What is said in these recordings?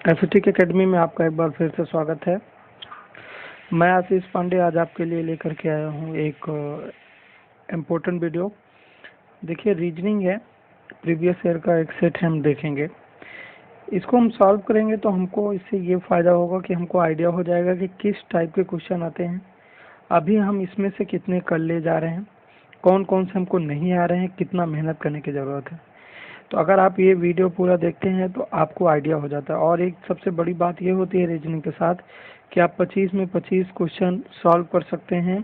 एफएटिक academy में आपका एक बार फिर से स्वागत है। मैं आशीष पांडे आज आपके लिए लेकर के आया हूँ एक इम्पोर्टेंट वीडियो। देखिए, रीजनिंग है, प्रीवियस ईयर का एक सेट हम देखेंगे। इसको हम सॉल्व करेंगे तो हमको इससे ये फ़ायदा होगा कि हमको आइडिया हो जाएगा कि किस टाइप के क्वेश्चन आते हैं, अभी हम इसमें से कितने कर ले जा रहे हैं, कौन कौन से हमको नहीं आ रहे हैं, कितना मेहनत करने की ज़रूरत है। तो अगर आप ये वीडियो पूरा देखते हैं तो आपको आइडिया हो जाता है। और एक सबसे बड़ी बात ये होती है रीजनिंग के साथ कि आप 25 में 25 क्वेश्चन सॉल्व कर सकते हैं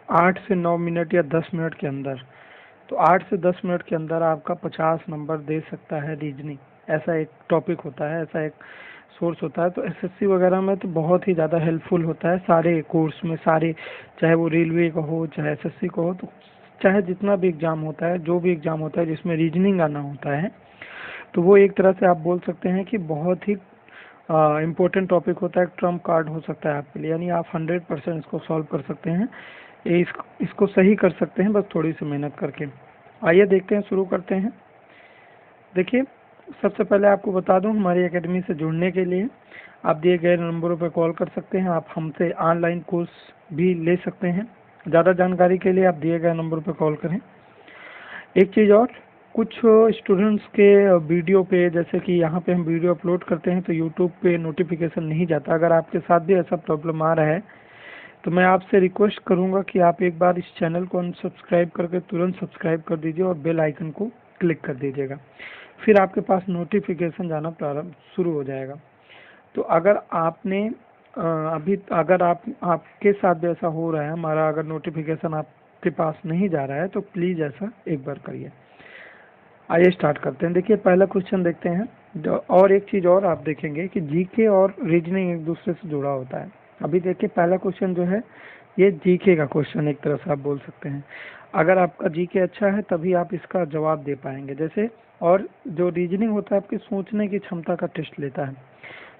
8 से 9 मिनट या 10 मिनट के अंदर। तो 8 से 10 मिनट के अंदर आपका 50 नंबर दे सकता है रीजनिंग। ऐसा एक टॉपिक होता है, ऐसा एक सोर्स होता है। तो एसएससी वगैरह में तो बहुत ही ज़्यादा हेल्पफुल होता है सारे कोर्स में, सारे, चाहे वो रेलवे का हो, चाहे एसएससी का हो, तो चाहे जितना भी एग्ज़ाम होता है, जो भी एग्ज़ाम होता है जिसमें रीजनिंग आना होता है, तो वो एक तरह से आप बोल सकते हैं कि बहुत ही इम्पोर्टेंट टॉपिक होता है, एक ट्रम्प कार्ड हो सकता है आपके लिए। यानी आप 100% इसको सॉल्व कर सकते हैं, इसको सही कर सकते हैं, बस थोड़ी सी मेहनत करके। आइए देखते हैं, शुरू करते हैं। देखिए, सबसे पहले आपको बता दूं, हमारी एकेडमी से जुड़ने के लिए आप दिए गए नंबरों पर कॉल कर सकते हैं। आप हमसे ऑनलाइन कोर्स भी ले सकते हैं। ज़्यादा जानकारी के लिए आप दिए गए नंबर पर कॉल करें। एक चीज़ और, कुछ स्टूडेंट्स के वीडियो पे, जैसे कि यहाँ पे हम वीडियो अपलोड करते हैं तो यूट्यूब पे नोटिफिकेशन नहीं जाता। अगर आपके साथ भी ऐसा प्रॉब्लम आ रहा है तो मैं आपसे रिक्वेस्ट करूँगा कि आप एक बार इस चैनल को अनसब्सक्राइब करके तुरंत सब्सक्राइब कर दीजिए और बेल आइकन को क्लिक कर दीजिएगा। फिर आपके पास नोटिफिकेशन जाना प्रारंभ शुरू हो जाएगा। तो अगर आपने अगर आपके साथ भी ऐसा हो रहा है, हमारा अगर नोटिफिकेशन आपके पास नहीं जा रहा है, तो प्लीज़ ऐसा एक बार करिए। आइए स्टार्ट करते हैं। देखिए, पहला क्वेश्चन देखते हैं। और एक चीज़ और आप देखेंगे कि जीके और रीजनिंग एक दूसरे से जुड़ा होता है। अभी देखिए, पहला क्वेश्चन जो है ये जीके का क्वेश्चन एक तरह से आप बोल सकते हैं। अगर आपका जीके अच्छा है तभी आप इसका जवाब दे पाएंगे। जैसे, और जो रीजनिंग होता है आपकी सोचने की क्षमता का टेस्ट लेता है।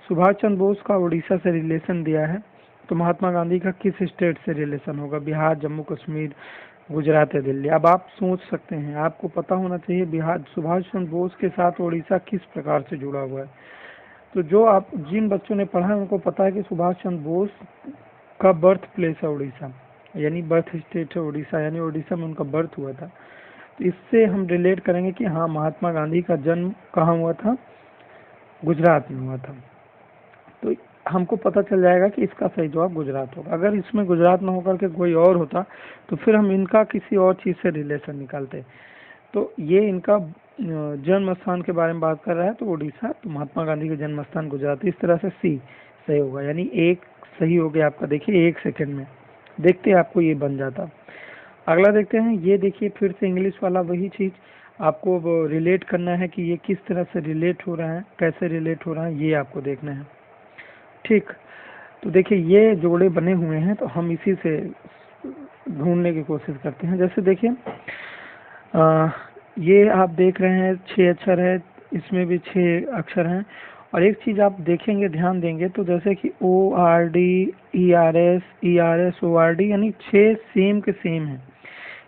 सुभाष चंद्र बोस का उड़ीसा से रिलेशन दिया है, तो महात्मा गांधी का किस स्टेट से रिलेशन होगा? बिहार, जम्मू कश्मीर, गुजरात या दिल्ली? अब आप सोच सकते हैं, आपको पता होना चाहिए बिहार, सुभाष चंद्र बोस के साथ उड़ीसा किस प्रकार से जुड़ा हुआ है। तो जो आप जिन बच्चों ने पढ़ा है उनको पता है कि सुभाष चंद्र बोस का बर्थ प्लेस है उड़ीसा, यानी बर्थ स्टेट है उड़ीसा, यानी उड़ीसा में उनका बर्थ हुआ था। तो इससे हम रिलेट करेंगे कि हाँ, महात्मा गांधी का जन्म कहाँ हुआ था? गुजरात में हुआ था। तो हमको पता चल जाएगा कि इसका सही जवाब गुजरात होगा। अगर इसमें गुजरात न होकर के कोई और होता तो फिर हम इनका किसी और चीज़ से रिलेशन निकालते। तो ये इनका जन्म स्थान के बारे में बात कर रहा है तो उड़ीसा, तो महात्मा गांधी का जन्म स्थान गुजरात। इस तरह से सी सही होगा, यानी एक सही हो गया आपका। देखिए, 1 सेकेंड में देखते आपको ये बन जाता। अगला देखते हैं। ये देखिए, फिर से इंग्लिश वाला वही चीज़ आपको रिलेट करना है कि ये किस तरह से रिलेट हो रहा है, कैसे रिलेट हो रहा है, ये आपको देखना है। ठीक, तो देखिए ये जोड़े बने हुए हैं तो हम इसी से ढूंढने की कोशिश करते हैं। जैसे देखिए, ये आप देख रहे हैं 6 अक्षर है, इसमें भी 6 अक्षर हैं। और एक चीज़ आप देखेंगे, ध्यान देंगे तो जैसे कि ORD, ERS ORD, यानी 6 सेम के सेम हैं।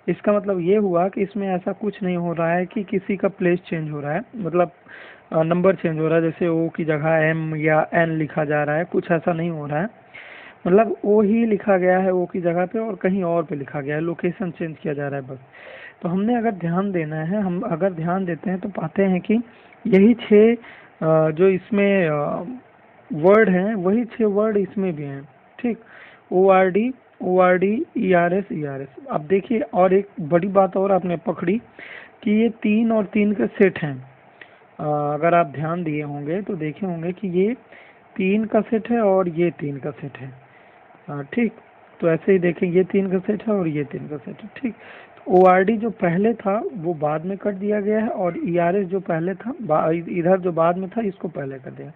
इसका मतलब ये हुआ कि इसमें ऐसा कुछ नहीं हो रहा है कि किसी का प्लेस चेंज हो रहा है, मतलब नंबर चेंज हो रहा है, जैसे O की जगह M या N लिखा जा रहा है, कुछ ऐसा नहीं हो रहा है। मतलब O ही लिखा गया है O की जगह पे और कहीं और पे लिखा गया है, लोकेशन चेंज किया जा रहा है बस। तो हमने अगर ध्यान देना है, हम अगर ध्यान देते हैं तो पाते हैं कि यही 6 जो इसमें वर्ड हैं वही 6 वर्ड इसमें भी हैं। ठीक, ORD ERS। अब देखिए, और एक बड़ी बात और आपने पकड़ी कि ये 3 और 3 के सेट हैं। अगर आप ध्यान दिए होंगे तो देखे होंगे कि ये 3 का सेट है और ये 3 का सेट है। ठीक, तो ऐसे ही देखें, ये 3 का सेट है और ये 3 का सेट है। ठीक, तो ORD जो पहले था वो बाद में कर दिया गया है और ERS जो पहले था, इधर जो बाद में था इसको पहले कर दिया।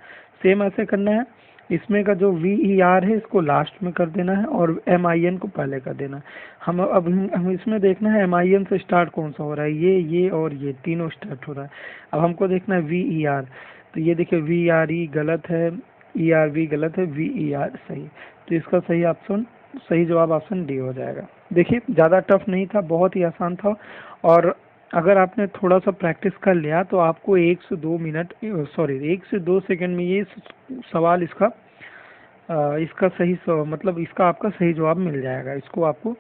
सेम ऐसे करना है। इसमें का जो VER है इसको लास्ट में कर देना है और MIN को पहले कर देना है। हम इसमें देखना है MIN से स्टार्ट कौन सा हो रहा है, ये और ये तीनों स्टार्ट हो रहा है। अब हमको देखना है VER, तो ये देखिए VRE गलत है, ERV गलत है, VER सही। तो इसका सही जवाब ऑप्शन डी हो जाएगा। देखिए, ज़्यादा टफ नहीं था, बहुत ही आसान था। और अगर आपने थोड़ा सा प्रैक्टिस कर लिया तो आपको 1 से 2 मिनट, सॉरी 1 से 2 सेकंड में ये सवाल इसका सही मतलब इसका आपका सही जवाब मिल जाएगा, इसको आपको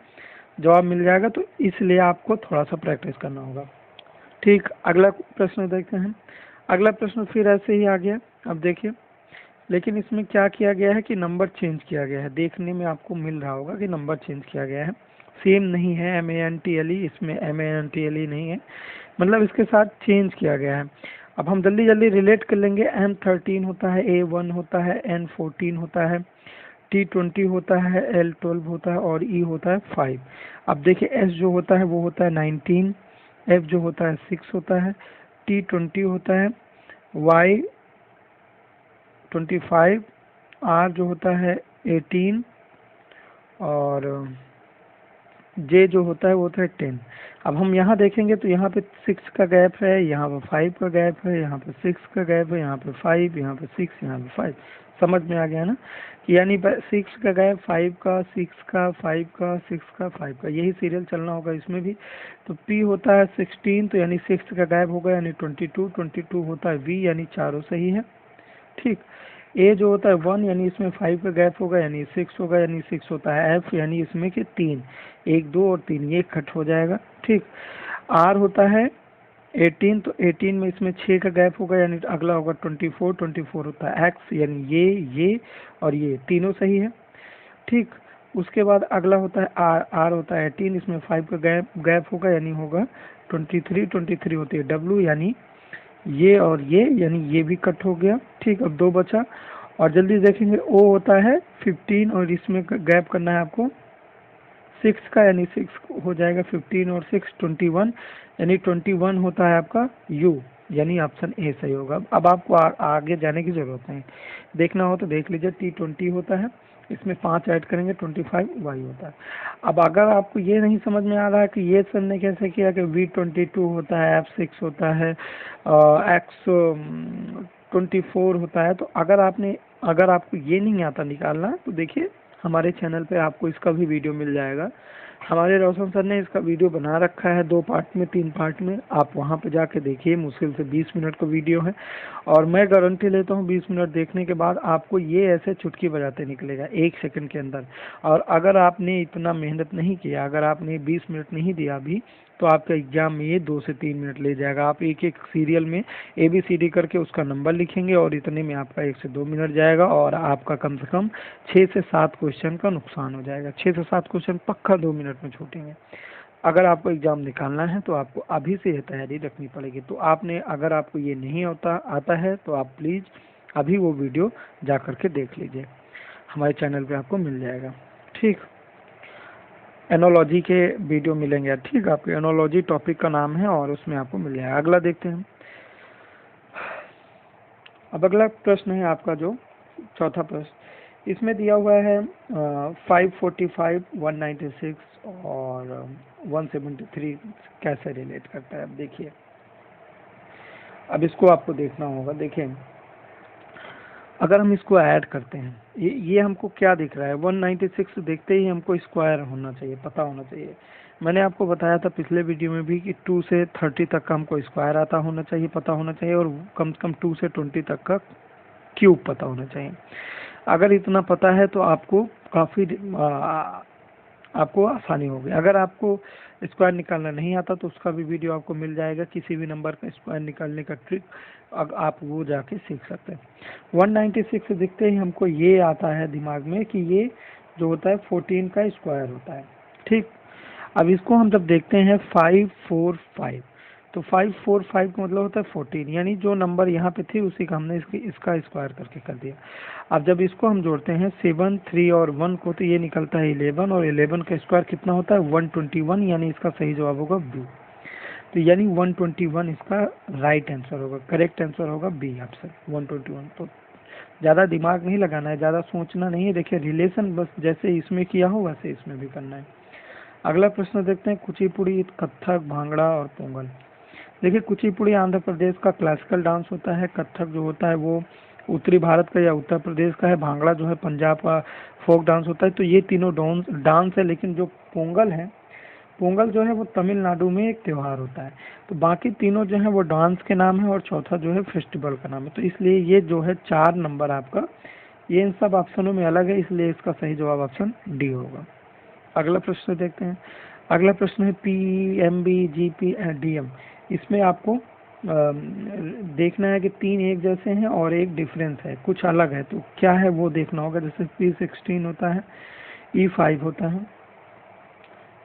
जवाब मिल जाएगा। तो इसलिए आपको थोड़ा सा प्रैक्टिस करना होगा। ठीक, अगला प्रश्न देखते हैं। अगला प्रश्न फिर ऐसे ही आ गया। अब देखिए, लेकिन इसमें क्या किया गया है कि नंबर चेंज किया गया है। देखने में आपको मिल रहा होगा कि नंबर चेंज किया गया है, सेम नहीं है MANTLE, इसमें MANTLE नहीं है, मतलब इसके साथ चेंज किया गया है। अब हम जल्दी जल्दी रिलेट कर लेंगे। M13 होता है, A1 होता है, N14 होता है, T20 होता है, L12 होता है और E होता है 5। अब देखिए S जो होता है वो होता है 19, F जो होता है 6 होता है, T20 होता है, Y 25, R जो होता है 18 और J जो होता है वो होता है 10। अब हम यहाँ देखेंगे तो यहाँ पे 6 का गैप है, यहाँ पे 5 का गैप है, यहाँ पे 6 का गैप है, यहाँ पे 5, यहाँ पे 6, यहाँ पे 5। समझ में आ गया ना कि यानी 6 का गैप, 5 का, 6 का, 5 का, 6 का, 5 का, यही सीरियल चलना होगा इसमें भी। तो P होता है 16, तो यानी 6 का गैप होगा यानी 22, 22 होता है V, यानी चारों सही है। ठीक, A जो होता है 1, यानी इसमें 5 का गैप होगा यानी 6 होगा, यानी 6 होता है F, यानी इसमें के 3, 1, 2 और 3, ये कट हो जाएगा। ठीक, R होता है 18, तो 18 में इसमें 6 का गैप होगा यानी अगला होगा 24, 24 होता है X, यानी ये और ये तीनों सही है। ठीक, उसके बाद अगला होता है R होता है 18, इसमें 5 का गैप होगा यानी होगा 23, 23 होती है W, यानी ये और ये, यानी ये भी कट हो गया। ठीक, अब 2 बचा और जल्दी देखेंगे। O होता है 15 और इसमें गैप करना है आपको 6 का, यानी 6 हो जाएगा 15 और 6 21, यानी 21 होता है आपका U, यानी ऑप्शन A सही होगा। अब आपको आगे जाने की जरूरत नहीं, देखना हो तो देख लीजिए। T20 होता है, इसमें 5 ऐड करेंगे 25 Y होता है। अब अगर आपको ये नहीं समझ में आ रहा है कि ये सर ने कैसे किया कि V22 होता है, F6 होता है, X24 होता है, तो अगर आपको ये नहीं आता निकालना तो देखिए हमारे चैनल पे आपको इसका भी वीडियो मिल जाएगा। हमारे रोशन सर ने इसका वीडियो बना रखा है 2 पार्ट में, 3 पार्ट में, आप वहाँ पे जाके देखिए। मुश्किल से 20 मिनट का वीडियो है और मैं गारंटी लेता हूँ 20 मिनट देखने के बाद आपको ये ऐसे चुटकी बजाते निकलेगा 1 सेकंड के अंदर। और अगर आपने इतना मेहनत नहीं किया, अगर आपने 20 मिनट नहीं दिया अभी, तो आपका एग्जाम में ये 2 से 3 मिनट ले जाएगा। आप एक एक सीरियल में ABCD करके उसका नंबर लिखेंगे और इतने में आपका 1 से 2 मिनट जाएगा और आपका कम से कम 6 से 7 क्वेश्चन का नुकसान हो जाएगा। 6 से 7 क्वेश्चन पक्का 2 मिनट में छूटेंगे। अगर आपको एग्जाम निकालना है तो आपको अभी से ये तैयारी रखनी पड़ेगी। तो अगर आपको ये नहीं आता है तो आप प्लीज़ अभी वो वीडियो जा करके देख लीजिए, हमारे चैनल पे आपको मिल जाएगा। ठीक, एनोलॉजी के वीडियो मिलेंगे। ठीक, आपके एनोलॉजी टॉपिक का नाम है और उसमें आपको मिल जाएगा। अगला देखते हैं। अब अगला प्रश्न है आपका जो चौथा प्रश्न, इसमें दिया हुआ है 545, 196 और 173 कैसे रिलेट करता है। अब देखिए, अब इसको आपको देखना होगा। देखिए, अगर हम इसको ऐड करते हैं, ये हमको क्या दिख रहा है, 196 देखते ही हमको स्क्वायर होना चाहिए, पता होना चाहिए। मैंने आपको बताया था पिछले वीडियो में भी कि 2 से 30 तक का हमको स्क्वायर आता होना चाहिए, पता होना चाहिए, और कम से कम 2 से 20 तक का क्यूब पता होना चाहिए। अगर इतना पता है तो आपको काफ़ी आपको आसानी होगी। अगर आपको स्क्वायर निकालना नहीं आता तो उसका भी वीडियो आपको मिल जाएगा, किसी भी नंबर का स्क्वायर निकालने का ट्रिक, आप वो जाके सीख सकते हैं। 196 दिखते ही हमको ये आता है दिमाग में कि ये जो होता है 14 का स्क्वायर होता है। ठीक, अब इसको हम जब देखते हैं 545, तो 545 का मतलब होता है 14, यानी जो नंबर यहाँ पे थी उसी का हमने इसका स्क्वायर करके कर दिया। अब जब इसको हम जोड़ते हैं 7, 3 और 1 को, तो ये निकलता है 11, और 11 का स्क्वायर कितना होता है 121, यानी इसका सही जवाब होगा बी। तो यानी 121 इसका राइट आंसर होगा, करेक्ट आंसर होगा बी ऑप्शन 121। तो ज़्यादा दिमाग नहीं लगाना है, ज़्यादा सोचना नहीं है। देखिए रिलेशन बस जैसे इसमें किया हो वैसे इसमें भी करना है। अगला प्रश्न देखते हैं, कुचिपुड़ी, कथक, भांगड़ा और पोंगल। देखिए, कुचिपुड़ी आंध्र प्रदेश का क्लासिकल डांस होता है, कथक जो होता है वो उत्तरी भारत का या उत्तर प्रदेश का है, भांगड़ा जो है पंजाब का फोक डांस होता है। तो ये तीनों डांस है, लेकिन जो पोंगल है पोंगल जो है वो तमिलनाडु में एक त्यौहार होता है। तो बाकी तीनों जो है वो डांस के नाम है और चौथा जो है फेस्टिवल का नाम है। तो इसलिए ये जो है 4 नंबर आपका, ये इन सब ऑप्शनों में अलग है, इसलिए इसका सही जवाब ऑप्शन डी होगा। अगला प्रश्न देखते हैं। अगला प्रश्न है पीएमबी जीपी एंड डीएम। इसमें आपको देखना है कि 3 एक जैसे हैं और एक डिफरेंस है, कुछ अलग है, तो क्या है वो देखना होगा। जैसे P16 होता है, E5 होता है,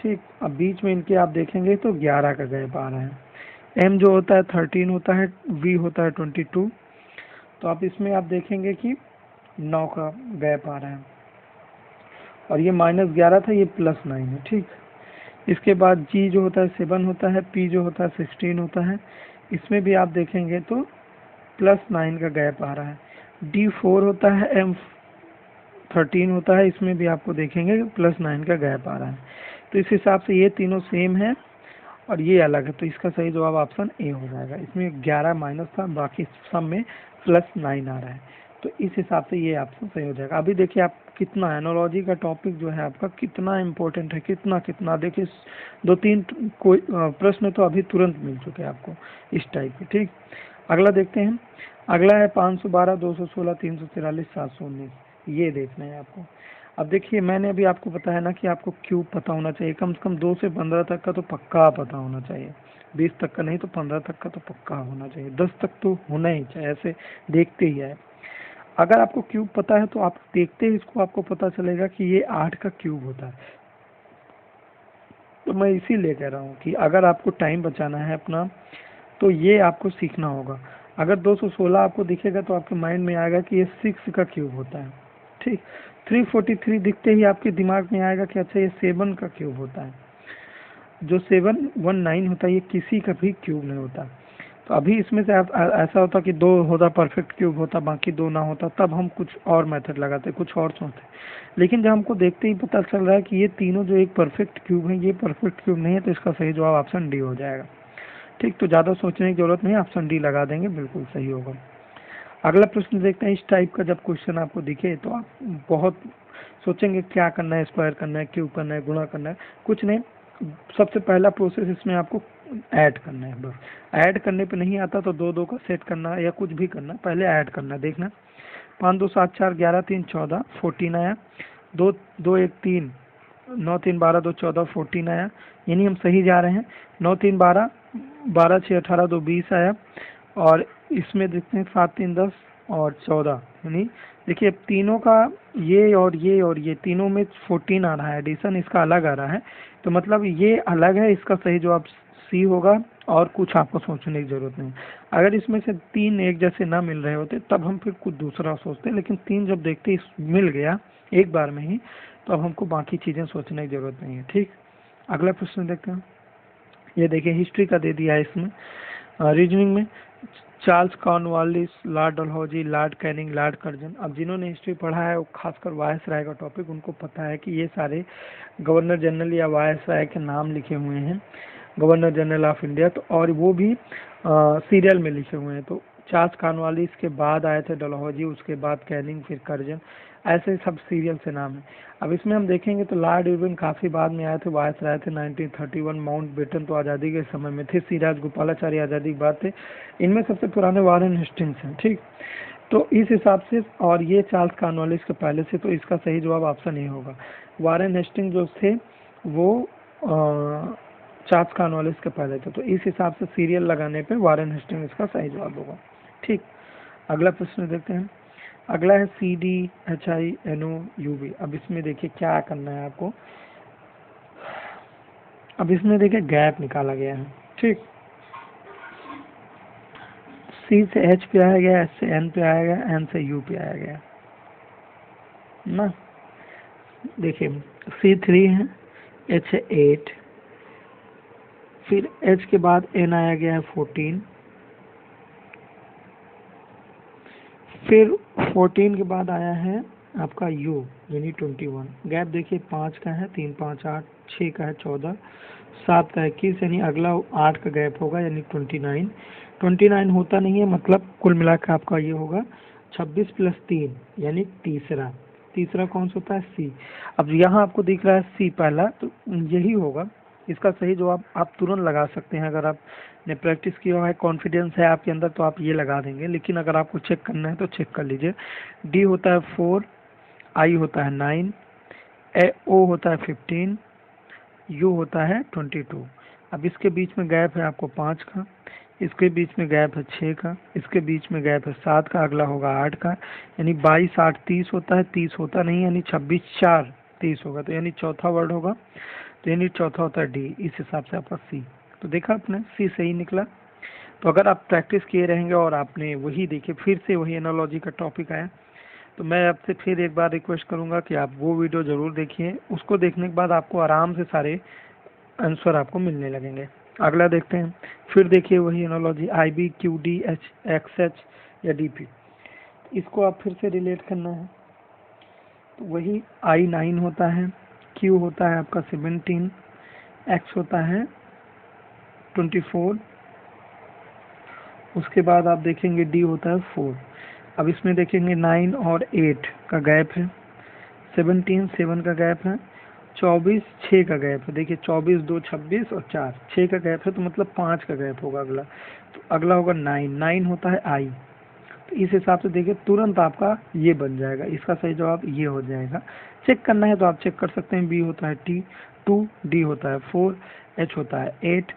ठीक। अब बीच में इनके आप देखेंगे तो 11 का गैप आ रहा है। M जो होता है 13 होता है, V होता है 22। तो आप इसमें आप देखेंगे कि 9 का गैप आ रहा है, और ये -11 था, ये +9 है, ठीक। इसके बाद G जो होता है 7 होता है, P जो होता है 16 होता है, इसमें भी आप देखेंगे तो +9 का गैप आ रहा है। D4 होता है, M 13 होता है, इसमें भी आपको देखेंगे +9 का गैप आ रहा है। तो इस हिसाब से ये तीनों सेम है और ये अलग है, तो इसका सही जवाब ऑप्शन ए हो जाएगा। इसमें 11 माइनस था, बाकी सब में +9 आ रहा है, तो इस हिसाब से ये ऑप्शन सही हो जाएगा। अभी देखिए आप कितना एनोलॉजी का टॉपिक जो है आपका कितना इम्पोर्टेंट है, कितना देखिए 2-3 कोई प्रश्न तो अभी तुरंत मिल चुके हैं आपको इस टाइप के, ठीक। अगला देखते हैं। अगला है 512, 216, 343, 719, ये देखना है आपको। अब देखिए मैंने अभी आपको बताया ना कि आपको क्यूब पता होना चाहिए, कम से कम 2 से 15 तक का तो पक्का पता होना चाहिए, 20 तक का नहीं तो 15 तक का तो पक्का होना चाहिए, 10 तक तो होना ही चाहिए, ऐसे देखते ही है। अगर आपको क्यूब पता है तो आप देखते ही इसको आपको पता चलेगा कि ये 8 का क्यूब होता है। तो मैं इसीलिए कह रहा हूँ कि अगर आपको टाइम बचाना है अपना तो ये आपको सीखना होगा। अगर 216 आपको दिखेगा तो आपके माइंड में आएगा कि ये 6 का क्यूब होता है, ठीक। 343 दिखते ही आपके दिमाग में आएगा कि अच्छा ये 7 का क्यूब होता है। जो 719 होता है ये किसी का भी क्यूब नहीं होता। तो अभी इसमें से ऐसा होता कि 2 होता परफेक्ट क्यूब होता, बाकी 2 ना होता, तब हम कुछ और मेथड लगाते, कुछ और सोचते। लेकिन जब हमको देखते ही पता चल रहा है कि ये तीनों जो एक परफेक्ट क्यूब है ये परफेक्ट क्यूब नहीं है, तो इसका सही जवाब ऑप्शन डी हो जाएगा, ठीक। तो ज़्यादा सोचने की जरूरत नहीं, ऑप्शन डी लगा देंगे, बिल्कुल सही होगा। अगला प्रश्न देखते हैं। इस टाइप का जब क्वेश्चन आपको दिखे तो आप बहुत सोचेंगे क्या करना है, स्क्वायर करना है, क्यूब करना है, गुणा करना है, कुछ नहीं। सबसे पहला प्रोसेस इसमें आपको ऐड करना है, बस। ऐड करने पे नहीं आता तो 2 2 का सेट करना है या कुछ भी करना है, पहले ऐड करना है। देखना 5 2 7 4 11 3 14 14 आया, 2 2 1 3 9 3 12 2 14 14 आया, यानी हम सही जा रहे हैं। 9 3 12 12 6 18 2 20 आया, और इसमें देखते हैं 7 3 10 और 14, यानी देखिए तीनों का ये और ये तीनों में 14 आ रहा है, एडिशन इसका अलग आ रहा है, तो मतलब ये अलग है, इसका सही जवाब सी होगा, और कुछ आपको सोचने की जरूरत नहीं। अगर इसमें से 3 एक जैसे ना मिल रहे होते तब हम फिर कुछ दूसरा सोचते, लेकिन 3 जब देखते मिल गया एक बार में ही, तो अब हमको बाकी चीजें सोचने की जरूरत नहीं है, ठीक। अगला प्रश्न देखते हैं। ये देखिए हिस्ट्री का दे दिया है इसमें। रीजनिंग में Charles Cornwallis, Lord Dalhousie, Lord Canning, Lord Curzon. अब जिन्होंने हिस्ट्री पढ़ा है वो खासकर वायसराय का टॉपिक उनको पता है कि ये सारे गवर्नर जनरल या वायसराय के नाम लिखे हुए हैं, गवर्नर जनरल ऑफ इंडिया, तो और वो भी सीरियल में लिखे हुए हैं। तो चार्ल्स कॉर्नवालिस के बाद आए थे डलहौजी, उसके बाद कैनिंग, फिर कर्जन, ऐसे सब सीरियल से नाम है। अब इसमें हम देखेंगे तो लॉर्ड इरविन काफ़ी बाद में आए थे, वायसराय थे 1931, माउंट बेटन तो आज़ादी के समय में थे, सिराज गोपालाचारी आज़ादी के बाद थे। इनमें सबसे पुराने वारेन हेस्टिंग्स हैं, ठीक। तो इस हिसाब से, और ये चार्ल्स कॉर्नवालिस के पहले से, तो इसका सही जवाब ऑप्शन ए होगा। वारेन हेस्टिंग जो थे वो चार्ल्स कॉर्नवालिस के पहले थे, तो इस हिसाब से सीरियल लगाने पे वारेन हेस्टिंग इसका सही जवाब होगा, ठीक। अगला प्रश्न देखते हैं। अगला है CDHINOUV। अब इसमें देखिए क्या करना है आपको। अब इसमें देखिए गैप निकाला गया है, ठीक। C से H पे आया गया, S से N पे आया गया, N से U पे आया गया ना। देखिए C3 है, H है 8, फिर H के बाद N आया गया है 14, फिर 14 के बाद आया है आपका U यानी 21। गैप देखिए 5 का है, 3 5 8, 6 का है 14, 7 का 21, यानी अगला 8 का गैप होगा यानी 29। 29 होता नहीं है, मतलब कुल मिलाकर आपका ये होगा 26 + 3 यानी तीसरा कौन सा होता है C। अब यहाँ आपको दिख रहा है C पहला, तो यही होगा, इसका सही जवाब आप तुरंत लगा सकते हैं। अगर आपने प्रैक्टिस किया हुआ है, कॉन्फिडेंस है आपके अंदर, तो आप ये लगा देंगे। लेकिन अगर आपको चेक करना है तो चेक कर लीजिए। डी होता है 4, आई होता है 9, ओ होता है 15, यू होता है 22। अब इसके बीच में गैप है आपको 5 का, इसके बीच में गैप है 6 का, इसके बीच में गैप है 7 का, अगला होगा 8 का। यानी 22 8 30 होता है, 30 होता नहीं, यानी 26 4 30 होगा। तो यानी चौथा वर्ड होगा, तो यानी चौथा होता है डी। इस हिसाब से आपका सी। तो देखा आपने, सी सही निकला। तो अगर आप प्रैक्टिस किए रहेंगे और आपने वही देखिए, फिर से वही एनालॉजी का टॉपिक आया, तो मैं आपसे फिर एक बार रिक्वेस्ट करूंगा कि आप वो वीडियो ज़रूर देखिए। उसको देखने के बाद आपको आराम से सारे आंसर आपको मिलने लगेंगे। अगला देखते हैं, फिर देखिए वही analogy, I B Q D H X H या डी पी। इसको आप फिर से रिलेट करना है। तो वही आई 9 होता है, क्यू होता है आपका 17, एक्स होता है 24, उसके बाद आप देखेंगे डी होता है 4। अब इसमें देखेंगे 9 और 8 का गैप है, 17 7 का गैप है, 24 6 का गैप है। देखिए 24 2 26 और 4 6 का गैप है, तो मतलब 5 का गैप होगा अगला। तो अगला होगा 9, 9 होता है आई। तो इस हिसाब से देखिए तुरंत आपका ये बन जाएगा, इसका सही जवाब ये हो जाएगा। चेक करना है तो आप चेक कर सकते हैं। बी होता है टी 2, डी होता है 4, एच होता है 8,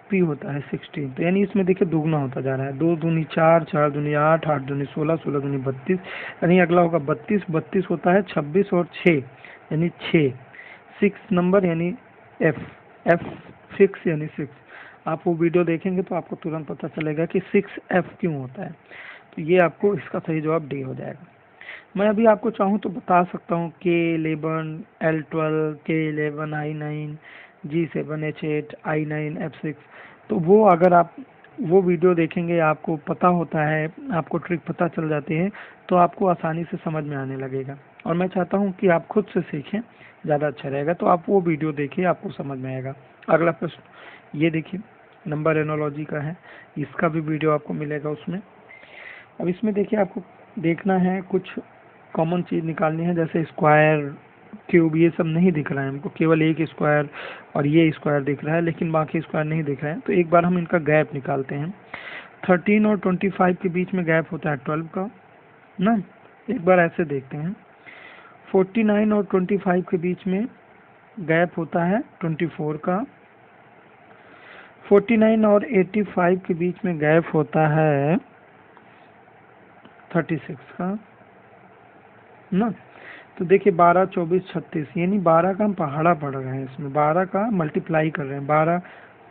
पी होता है 16। तो यानी इसमें देखिए दुगना होता जा रहा है, 2 दूनी 4, 4 दूनी 8, 8 दूनी 16, 16 दूनी 32। यानी अगला होगा 32, 32 होता है 26 और 6 यानी 6, 6 नंबर यानी एफ, एफ 6 यानी 6। आप वो वीडियो देखेंगे तो आपको तुरंत पता चलेगा कि 6F क्यों होता है। तो ये आपको इसका सही जवाब डी हो जाएगा। मैं अभी आपको चाहूँ तो बता सकता हूँ K11, L12, K11, I9, G7, H8, I9, F6। तो वो अगर आप वो वीडियो देखेंगे, आपको पता होता है, आपको ट्रिक पता चल जाती है, तो आपको आसानी से समझ में आने लगेगा। और मैं चाहता हूँ कि आप खुद से सीखें, ज़्यादा अच्छा रहेगा। तो आप वो वीडियो देखिए, आपको समझ में आएगा। अगला प्रश्न ये देखिए, नंबर एनोलॉजी का है, इसका भी वीडियो आपको मिलेगा उसमें। अब इसमें देखिए आपको देखना है, कुछ कॉमन चीज़ निकालनी है, जैसे स्क्वायर, क्यूब, ये सब नहीं दिख रहा है हमको, केवल एक स्क्वायर और ये स्क्वायर दिख रहा है, लेकिन बाकी स्क्वायर नहीं दिख रहे हैं। तो एक बार हम इनका गैप निकालते हैं। 13 और 25 के बीच में गैप होता है 12 का ना। एक बार ऐसे देखते हैं, 49 और 25 के बीच में गैप होता है 24 का। 49 और 85 के बीच में गैप होता है 36 का ना। तो देखिए 12 24 36, यानी 12 का हम पहाड़ा पढ़ रहे हैं, इसमें 12 का मल्टीप्लाई कर रहे हैं, 12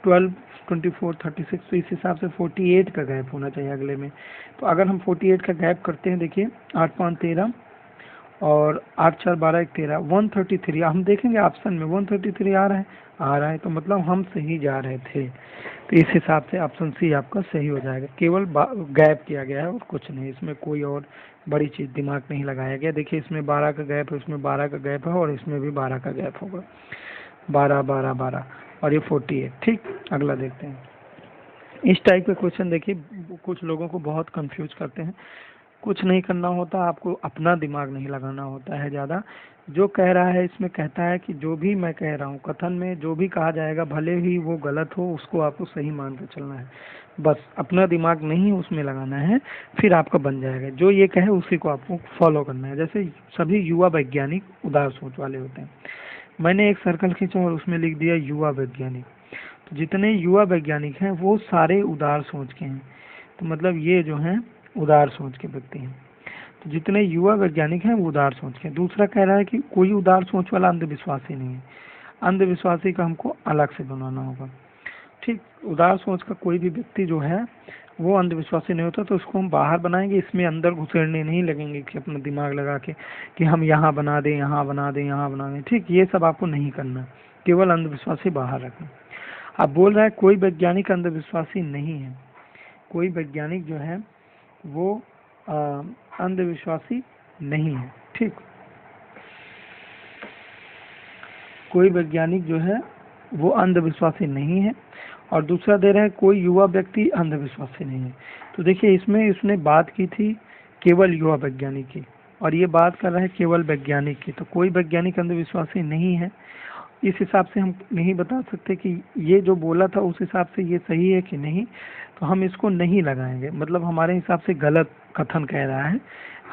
12 24 36। तो इस हिसाब से 48 का गैप होना चाहिए अगले में। तो अगर हम 48 का गैप करते हैं, देखिए 8 5 13 और 8 4 12 1 13, 133। हम देखेंगे ऑप्शन में 133 आ रहा है, तो मतलब हम सही जा रहे थे। तो इस हिसाब से ऑप्शन सी आपका सही हो जाएगा। केवल गैप किया गया है और कुछ नहीं, इसमें कोई और बड़ी चीज़ दिमाग नहीं लगाया गया। देखिए इसमें 12 का गैप है, इसमें 12 का गैप है और इसमें भी 12 का गैप होगा, 12 12 12 और ये 48। ठीक, अगला देखते हैं। इस टाइप के क्वेश्चन देखिए कुछ लोगों को बहुत कंफ्यूज करते हैं। कुछ नहीं करना होता, आपको अपना दिमाग नहीं लगाना होता है ज़्यादा। जो कह रहा है इसमें कहता है कि जो भी मैं कह रहा हूँ, कथन में जो भी कहा जाएगा, भले ही वो गलत हो, उसको आपको सही मान कर चलना है। बस अपना दिमाग नहीं उसमें लगाना है, फिर आपका बन जाएगा। जो ये कहे उसी को आपको फॉलो करना है। जैसे सभी युवा वैज्ञानिक उदार सोच वाले होते हैं। मैंने एक सर्कल खींचा और उसमें लिख दिया युवा वैज्ञानिक। तो जितने युवा वैज्ञानिक हैं वो सारे उदार सोच के हैं। तो मतलब ये जो हैं उदार सोच के व्यक्ति हैं। तो जितने युवा वैज्ञानिक हैं वो उदार सोच के। दूसरा कह रहा है कि कोई उदार सोच वाला अंधविश्वासी नहीं है, अंधविश्वासी का हमको अलग से बनाना होगा। ठीक, उदार सोच का कोई भी व्यक्ति जो है वो अंधविश्वासी नहीं होता, तो उसको हम बाहर बनाएंगे, इसमें अंदर घुसेड़ने नहीं लगेंगे कि अपना दिमाग लगा के कि हम यहाँ बना दें, यहाँ बना दें, यहाँ बना दें। ठीक, ये सब आपको नहीं करना, केवल अंधविश्वासी बाहर रखना। अब बोल रहा है कोई वैज्ञानिक अंधविश्वासी नहीं है, कोई वैज्ञानिक जो है वो अंधविश्वासी नहीं है। ठीक, कोई वैज्ञानिक जो है वो अंधविश्वासी नहीं है। और दूसरा दे रहे हैं कोई युवा व्यक्ति अंधविश्वासी नहीं है। तो देखिए इसमें इसने बात की थी केवल युवा वैज्ञानिक की, और ये बात कर रहा है केवल वैज्ञानिक की। तो कोई वैज्ञानिक अंधविश्वासी नहीं है। इस हिसाब से हम नहीं बता सकते कि ये जो बोला था उस हिसाब से ये सही है कि नहीं, तो हम इसको नहीं लगाएंगे, मतलब हमारे हिसाब से गलत कथन कह रहा है।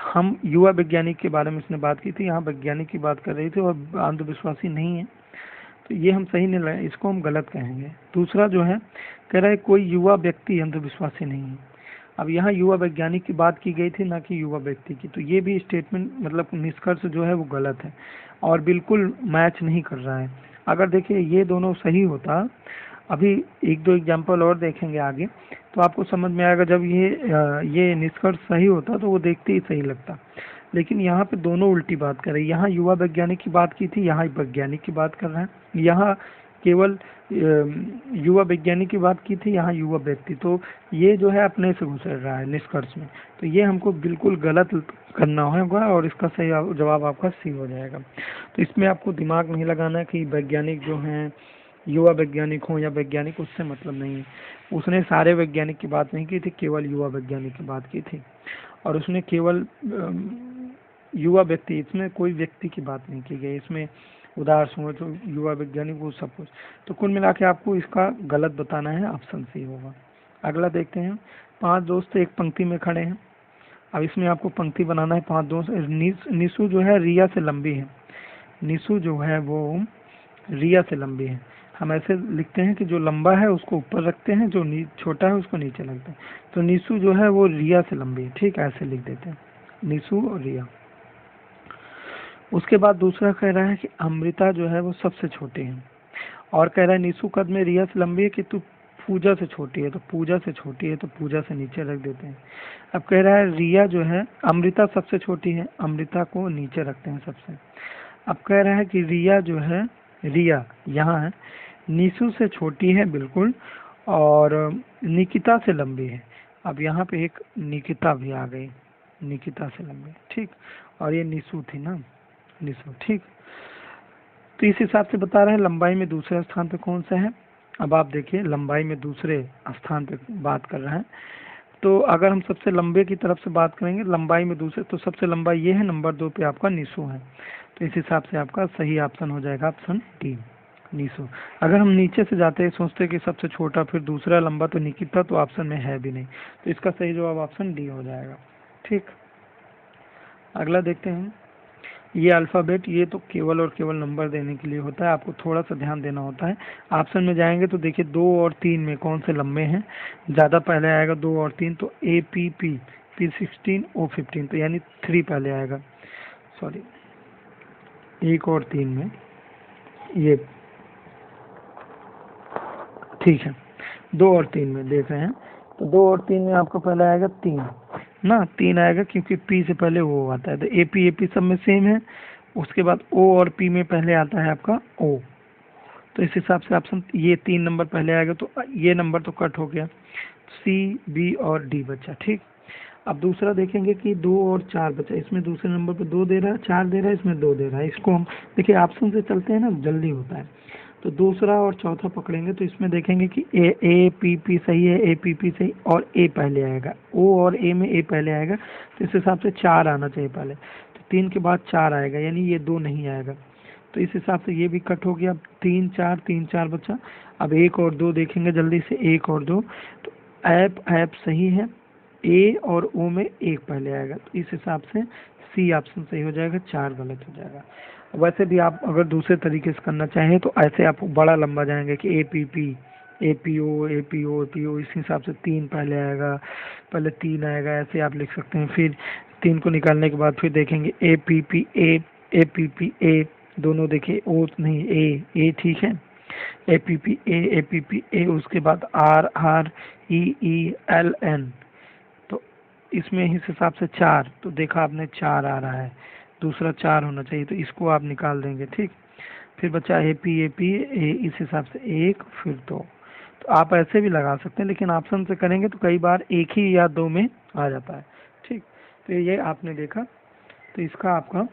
हम युवा वैज्ञानिक के बारे में इसने बात की थी, यहाँ वैज्ञानिक की बात कर रही थी और अंधविश्वासी नहीं है, तो ये हम सही नहीं लगाए, इसको हम गलत कहेंगे। दूसरा जो है कह रहा है कोई युवा व्यक्ति अंधविश्वासी नहीं है। अब यहाँ युवा वैज्ञानिक की बात की गई थी, ना कि युवा व्यक्ति की, तो ये भी स्टेटमेंट मतलब निष्कर्ष जो है वो गलत है और बिल्कुल मैच नहीं कर रहा है। अगर देखिए ये दोनों सही होता, अभी एक दो एग्जाम्पल और देखेंगे आगे तो आपको समझ में आएगा। जब ये निष्कर्ष सही होता तो वो देखते ही सही लगता, लेकिन यहाँ पे दोनों उल्टी बात कर रहे हैं। यहाँ युवा वैज्ञानिक की बात की थी, यहाँ वैज्ञानिक की बात कर रहे हैं। यहाँ केवल युवा वैज्ञानिक की बात की थी, यहाँ युवा व्यक्ति, तो ये जो है अपने से घुसर रहा है निष्कर्ष में, तो ये हमको बिल्कुल गलत करना होगा और इसका सही जवाब आपका सी हो जाएगा। तो इसमें आपको दिमाग नहीं लगाना है कि वैज्ञानिक जो हैं युवा वैज्ञानिक हो या वैज्ञानिक, उससे मतलब नहीं है। उसने सारे वैज्ञानिक की बात नहीं की थी, केवल युवा वैज्ञानिक की बात की थी, और उसने केवल युवा व्यक्ति, इसमें कोई व्यक्ति की बात नहीं की गई, इसमें उदाहरण समझ तो युवा वैज्ञानिक वो सब कुछ। तो कुल मिला के आपको इसका गलत बताना है, ऑप्शन सी होगा। अगला देखते हैं, 5 दोस्त एक पंक्ति में खड़े हैं। अब इसमें आपको पंक्ति बनाना है। 5 दोस्त, निशु जो है रिया से लंबी है, निशु जो है वो रिया से लंबी है। हम ऐसे लिखते हैं कि जो लंबा है उसको ऊपर रखते हैं, जो छोटा है उसको नीचे रखते हैं। तो निशु जो है वो रिया से लंबी है, ठीक, ऐसे लिख देते हैं, निशु और रिया। उसके बाद दूसरा कह रहा है कि अमृता जो है वो सबसे छोटी है, और कह रहा है निशु कद में रिया से लंबी है कि तू पूजा से छोटी है, तो पूजा से छोटी है, तो पूजा से नीचे रख देते हैं। अब कह रहा है रिया जो है, अमृता सबसे छोटी है, अमृता को नीचे रखते हैं सबसे। अब कह रहा है कि रिया जो है, रिया यहाँ है, निशु से छोटी है बिल्कुल, और निकिता से लंबी है। अब यहाँ पे एक निकिता भी आ गई, निकिता से लंबी, ठीक, और ये निशु थी ना, निशु, ठीक। तो इस हिसाब से बता रहे हैं लंबाई में दूसरे स्थान पे कौन सा है। अब आप देखिए लंबाई में दूसरे स्थान पे बात कर रहे हैं, तो अगर हम सबसे लंबे की तरफ से बात करेंगे लंबाई में दूसरे, तो सबसे लंबा ये है, नंबर 2 पे आपका निशु है, तो इस हिसाब से आपका सही ऑप्शन हो जाएगा ऑप्शन डी, निशु। अगर हम नीचे से जाते हैं, सोचते कि सबसे छोटा फिर दूसरा लंबा, तो निकिता तो ऑप्शन में है भी नहीं, तो इसका सही जवाब ऑप्शन डी हो जाएगा, ठीक। अगला देखते हैं, ये अल्फ़ाबेट, ये तो केवल और केवल नंबर देने के लिए होता है, आपको थोड़ा सा ध्यान देना होता है। ऑप्शन में जाएंगे तो देखिए 2 और 3 में कौन से लंबे हैं, ज़्यादा पहले आएगा 2 और 3, तो ए पी पी, P16 O15, तो यानी 3 पहले आएगा, सॉरी 1 और 3 में ये, ठीक है, 2 और 3 में देख रहे हैं, तो 2 और 3 में आपको पहले आएगा 3 ना, 3 आएगा क्योंकि पी से पहले वो आता है, तो ए पी सब में सेम है। उसके बाद ओ और पी में पहले आता है आपका ओ, तो इस हिसाब से ऑप्शन ये 3 नंबर पहले आएगा, तो ये नंबर तो कट हो गया, सी बी और डी बचा, ठीक। अब दूसरा देखेंगे कि 2 और 4 बचा, इसमें दूसरे नंबर पे 2 दे रहा है, 4 दे रहा है, इसमें 2 दे रहा है। इसको हम देखिए ऑप्शन से चलते हैं ना, जल्दी होता है, तो दूसरा और चौथा पकड़ेंगे, तो इसमें देखेंगे कि ए पी पी सही है, ए पी पी सही, और ए पहले आएगा, ओ और ए में ए पहले आएगा, तो इस हिसाब से 4 आना चाहिए पहले, तो 3 के बाद 4 आएगा, यानी ये 2 नहीं आएगा, तो इस हिसाब से ये भी कट हो गया। 3 4 बचा। अब 1 और 2 देखेंगे जल्दी से, 1 और 2, तो ऐप सही है, ए और ओ में 1 पहले आएगा, तो इस हिसाब से सी ऑप्शन सही हो जाएगा, 4 गलत हो जाएगा। वैसे भी आप अगर दूसरे तरीके से करना चाहें तो ऐसे आप बड़ा लंबा जाएंगे कि A P P, A P O, A P O, A P O, इस हिसाब से 3 पहले आएगा, पहले 3 आएगा, ऐसे आप लिख सकते हैं। फिर 3 को निकालने के बाद फिर देखेंगे ए पी पी पी पी ए, दोनों देखिए ओ नहीं, ए ठीक है, ए पी पी ए, उसके बाद R R E L N, तो इसमें इस हिसाब से 4, तो देखा आपने 4 आ रहा है, दूसरा 4 होना चाहिए, तो इसको आप निकाल देंगे, ठीक। फिर बचा ए पी ए, इस हिसाब से 1 फिर 2, तो आप ऐसे भी लगा सकते हैं, लेकिन ऑप्शन से करेंगे तो कई बार 1 ही या 2 में आ जाता है, ठीक। तो ये आपने देखा, तो इसका आपका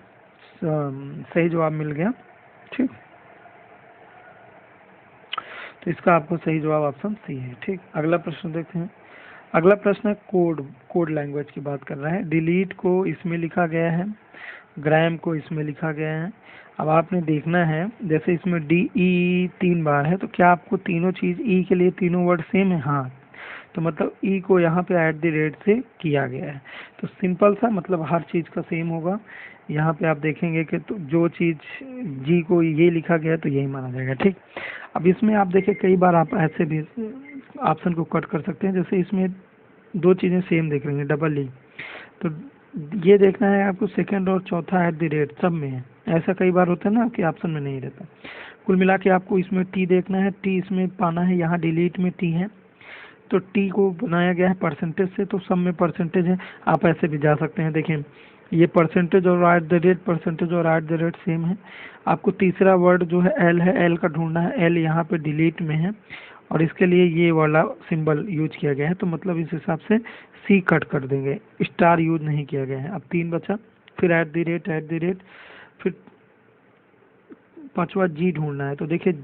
सही जवाब मिल गया, ठीक। तो इसका आपको सही जवाब ऑप्शन सी है, ठीक। अगला प्रश्न देखते हैं। अगला प्रश्न है कोड लैंग्वेज की बात कर रहा है। डिलीट को इसमें लिखा गया है, ग्राम को इसमें लिखा गया है। अब आपने देखना है, जैसे इसमें डी ई 3 बार है, तो क्या आपको तीनों चीज़ ई के लिए तीनों वर्ड सेम है? हाँ, तो मतलब ई को यहाँ पे @ से किया गया है। तो सिंपल सा मतलब हर चीज़ का सेम होगा। यहाँ पे आप देखेंगे कि तो जो चीज़ जी को ये लिखा गया है तो यही माना जाएगा, ठीक। अब इसमें आप देखें कई बार आप ऐसे भी ऑप्शन को कट कर सकते हैं, जैसे इसमें दो चीज़ें सेम देख लेंगे, डबल ई, तो ये देखना है आपको सेकंड और चौथा @ सब में है। ऐसा कई बार होता है ना कि ऑप्शन में नहीं रहता। कुल मिला के आपको इसमें टी देखना है, टी इसमें पाना है, यहाँ डिलीट में टी है, तो टी को बनाया गया है परसेंटेज से, तो सब में परसेंटेज है। आप ऐसे भी जा सकते हैं, देखें ये परसेंटेज और परसेंटेज और @ सेम है। आपको तीसरा वर्ड जो है एल है, एल का ढूंढना है, एल यहाँ पे डिलीट में है और इसके लिए ये वाला सिंबल यूज किया गया है, तो मतलब इस हिसाब से सी कट कर देंगे, स्टार यूज नहीं किया गया है। अब 3 बचा, फिर @ फिर पांचवा जी ढूंढना है, तो देखिए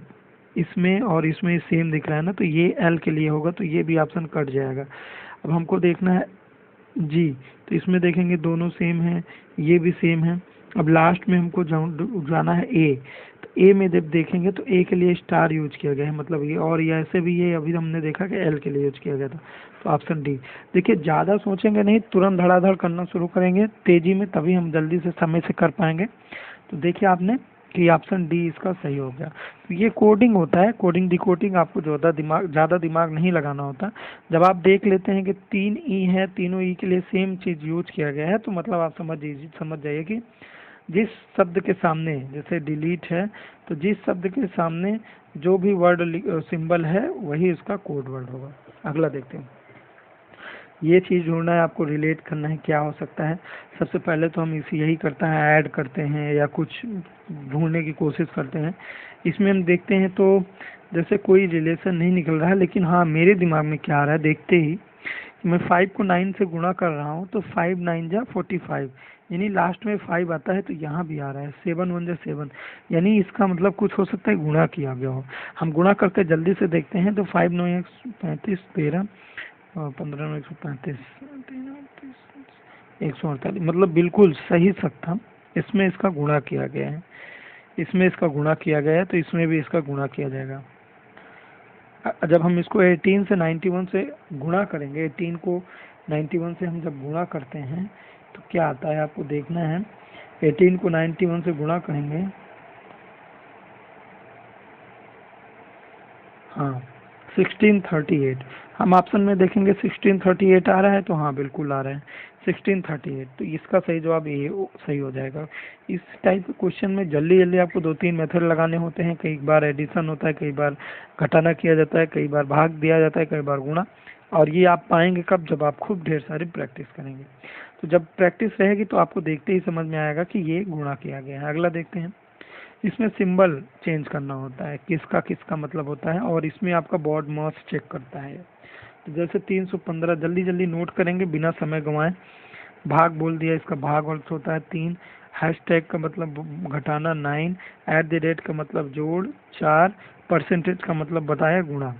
इसमें और इसमें सेम दिख रहा है ना, तो ये एल के लिए होगा, तो ये भी ऑप्शन कट जाएगा। अब हमको देखना है जी, तो इसमें देखेंगे दोनों सेम है, ये भी सेम है। अब लास्ट में हमको जाना है ए, तो ए में जब देखेंगे तो ए के लिए स्टार यूज किया गया है, मतलब ये, और ये ऐसे भी ये अभी हमने देखा कि एल के लिए यूज किया गया था, तो ऑप्शन डी। देखिए ज़्यादा सोचेंगे नहीं, तुरंत धड़ाधड़ करना शुरू करेंगे तेजी में, तभी हम जल्दी से समय से कर पाएंगे। तो देखिए आपने कि ऑप्शन डी इसका सही हो गया। तो ये कोडिंग होता है, कोडिंग डिकोडिंग, आपको ज़्यादा दिमाग नहीं लगाना होता। जब आप देख लेते हैं कि 3 ई है, तीनों ई के लिए सेम चीज़ यूज किया गया है, तो मतलब आप समझ जाइए कि जिस शब्द के सामने, जैसे डिलीट है, तो जिस शब्द के सामने जो भी वर्ड सिंबल है वही उसका कोड वर्ड होगा। अगला देखते हैं, ये चीज़ ढूंढना है आपको, रिलेट करना है क्या हो सकता है। सबसे पहले तो हम यही करते हैं, ऐड करते हैं या कुछ ढूंढने की कोशिश करते हैं। इसमें हम देखते हैं तो जैसे कोई रिलेशन नहीं निकल रहा है, लेकिन हाँ मेरे दिमाग में क्या आ रहा है देखते ही, मैं 5 को 9 से गुणा कर रहा हूँ, तो 5 9 जा 45, यानी लास्ट में 5 आता है, तो यहाँ भी आ रहा है 7 1 जा 7, यानी इसका मतलब कुछ हो सकता है गुणा किया गया हो। हम गुणा करके जल्दी से देखते हैं, तो 5 9 35 13 और 15 में 135 148, मतलब बिल्कुल सही सकता। इसमें इसका गुणा किया गया है, इसमें इसका गुणा किया गया है, तो इसमें भी इसका गुणा किया जाएगा। जब हम इसको 18 से 91 से गुणा करेंगे, 18 को 91 से हम जब गुणा करते हैं तो क्या आता है आपको देखना है। 18 को 91 से गुणा करेंगे, हाँ 1638, हम ऑप्शन में देखेंगे 1638 आ रहा है, तो हाँ बिल्कुल आ रहा है 1638, तो इसका सही जवाब ये सही हो जाएगा। इस टाइप के क्वेश्चन में जल्दी जल्दी आपको 2-3 मेथड लगाने होते हैं, कई बार एडिशन होता है, कई बार घटाना किया जाता है, कई बार भाग दिया जाता है, कई बार गुणा, और ये आप पाएंगे कब, जब आप खूब ढेर सारी प्रैक्टिस करेंगे। तो जब प्रैक्टिस रहेगी तो आपको देखते ही समझ में आएगा कि ये गुणा किया गया है। अगला देखते हैं, इसमें सिंबल चेंज करना होता है, किसका किसका मतलब होता है, और इसमें आपका बोर्ड मास चेक करता है। तो जैसे 315, जल्दी जल्दी नोट करेंगे बिना समय गंवाए। भाग बोल दिया, इसका भाग अर्थ होता है 3, हैशटैग का मतलब घटाना 9, @ का मतलब जोड़ 4, परसेंटेज का मतलब बताया गुणा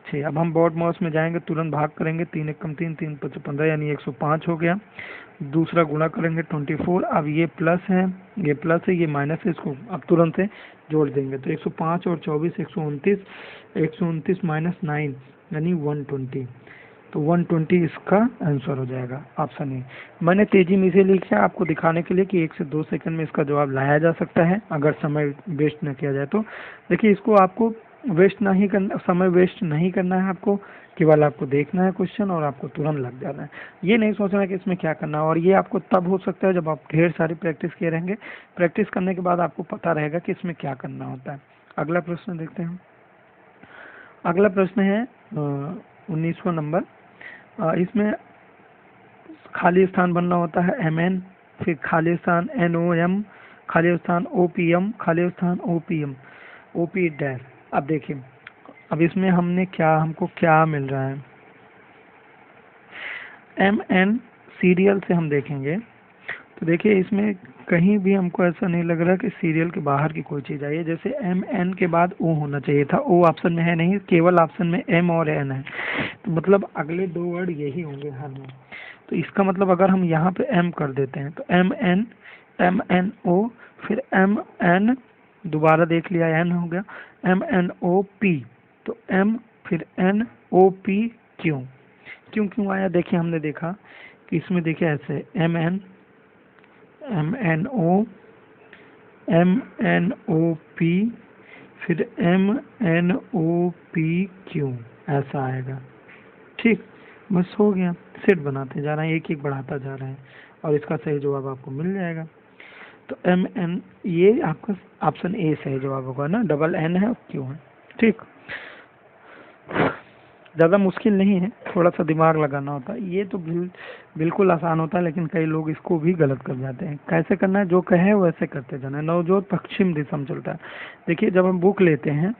6। अब हम बोर्ड माउस में जाएंगे, तुरंत भाग करेंगे, 3 1 3 3 5 15, यानी 105 हो गया। दूसरा गुणा करेंगे 24, अब ये प्लस है, ये प्लस है, ये माइनस है, इसको अब तुरंत से जोड़ देंगे, तो 105 और 24 129, 129 माइनस 9 यानी 120, तो 120 इसका आंसर हो जाएगा, ऑप्शन ए। मैंने तेजी में इसे लिखा आपको दिखाने के लिए कि 1 से 2 सेकंड में इसका जवाब लाया जा सकता है, अगर समय वेस्ट न किया जाए तो। देखिए इसको आपको समय वेस्ट नहीं करना है आपको, केवल आपको देखना है क्वेश्चन और आपको तुरंत लग जाना है। ये नहीं सोचना है कि इसमें क्या करना है, और ये आपको तब हो सकता है जब आप ढेर सारी प्रैक्टिस किए रहेंगे। प्रैक्टिस करने के बाद आपको पता रहेगा कि इसमें क्या करना होता है। अगला प्रश्न देखते हैं। अगला प्रश्न है 19वां नंबर। इसमें खाली स्थान बनना होता है MN, फिर खाली स्थान NOM, खाली स्थान OPM, खाली स्थान OPM, OP डैश। अब देखिए, अब इसमें हमको क्या मिल रहा है। MN सीरियल से हम देखेंगे, तो देखिए इसमें कहीं भी हमको ऐसा नहीं लग रहा कि सीरियल के बाहर की कोई चीज़ आई है। जैसे MN के बाद O होना चाहिए था, O ऑप्शन में है नहीं, केवल ऑप्शन में M और N है, तो मतलब अगले 2 वर्ड यही होंगे हर में। तो इसका मतलब अगर हम यहाँ पे m कर देते हैं तो MNO, फिर MN, दोबारा देख लिया n हो गया, MNOP, तो M फिर NOP, क्यों क्यों आया? देखिए हमने देखा कि इसमें देखिए ऐसे MNO, MNOP, फिर MNOPQ, ऐसा आएगा। ठीक, बस हो गया। सेट बनाते जा रहे हैं, एक एक बढ़ाता जा रहे हैं और इसका सही जवाब आपको मिल जाएगा। तो MN, ये आपका ऑप्शन ए सही जवाब होगा ना, डबल N है और Q है। ठीक, ज़्यादा मुश्किल नहीं है, थोड़ा सा दिमाग लगाना होता है। ये तो बिल्कुल आसान होता है, लेकिन कई लोग इसको भी गलत कर जाते हैं। कैसे करना है, जो कहे वैसे करते जाना है। नवजोत पश्चिम दिशा में चलता है। देखिए जब हम बुक लेते हैं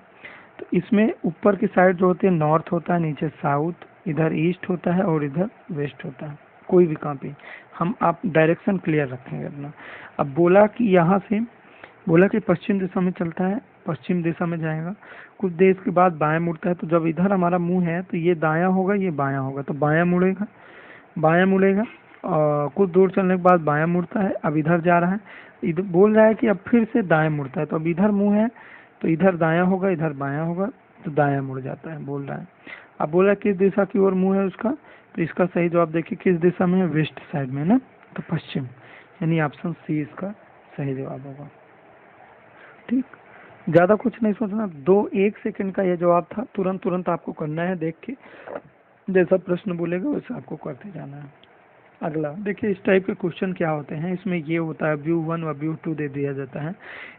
तो इसमें ऊपर की साइड जो होती है नॉर्थ होता है, नीचे साउथ, इधर ईस्ट होता है और इधर वेस्ट होता है। कोई भी कॉपी आप डायरेक्शन क्लियर रखेंगे अपना। अब बोला कि यहाँ से, बोला कि पश्चिम दिशा में चलता है, पश्चिम दिशा में जाएगा, कुछ देर के बाद बाएं मुड़ता है। तो जब इधर हमारा मुंह है तो ये दायां होगा, ये बायां होगा, तो बायां मुड़ेगा, बायां मुड़ेगा और कुछ दूर चलने के बाद बायां मुड़ता है। अब इधर जा रहा है, इधर बोल रहा है कि अब फिर से दाएं मुड़ता है। तो अब इधर मुंह है तो इधर दायां होगा, इधर बायां होगा, तो दायां मुड़ जाता है, बोल रहा है। अब बोला किस दिशा की ओर मुंह है उसका, तो इसका सही जवाब देखिए किस दिशा में है, वेस्ट साइड में ना, तो पश्चिम, यानी ऑप्शन सी इसका सही जवाब होगा। ठीक, ज़्यादा कुछ नहीं सोचना, 1 सेकंड का यह जवाब था। तुरंत आपको करना है, देख के जैसा प्रश्न बोलेगा वैसा आपको करते जाना है। अगला देखिए, इस टाइप के क्वेश्चन क्या होते हैं, इसमें ये होता है व्यू 1 और व्यू 2 दे दिया जाता है।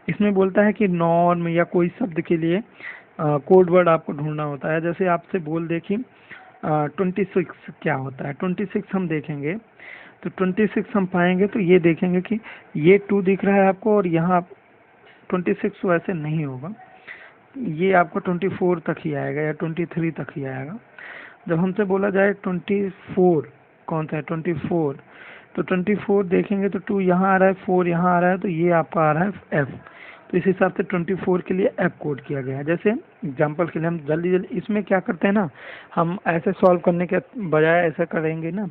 इसमें बोलता है कि नॉर्म या कोई शब्द के लिए कोड वर्ड आपको ढूंढना होता है। जैसे आपसे बोल दे कि 26 क्या होता है, 26 हम देखेंगे तो 26 हम पाएंगे तो ये देखेंगे कि ये 2 दिख रहा है आपको, और यहाँ 26 वैसे नहीं होगा, ये आपको 24 तक ही आएगा या 23 तक ही आएगा। जब हमसे बोला जाए 24 कौन सा है, 24, तो 24 देखेंगे तो 2 यहाँ आ रहा है, 4 यहाँ आ रहा है, तो ये आपका आ रहा है F। तो इस हिसाब से 24 के लिए F कोड किया गया है। जैसे एग्जांपल के लिए हम जल्दी इसमें क्या करते हैं ना, हम ऐसे सॉल्व करने के बजाय ऐसा करेंगे ना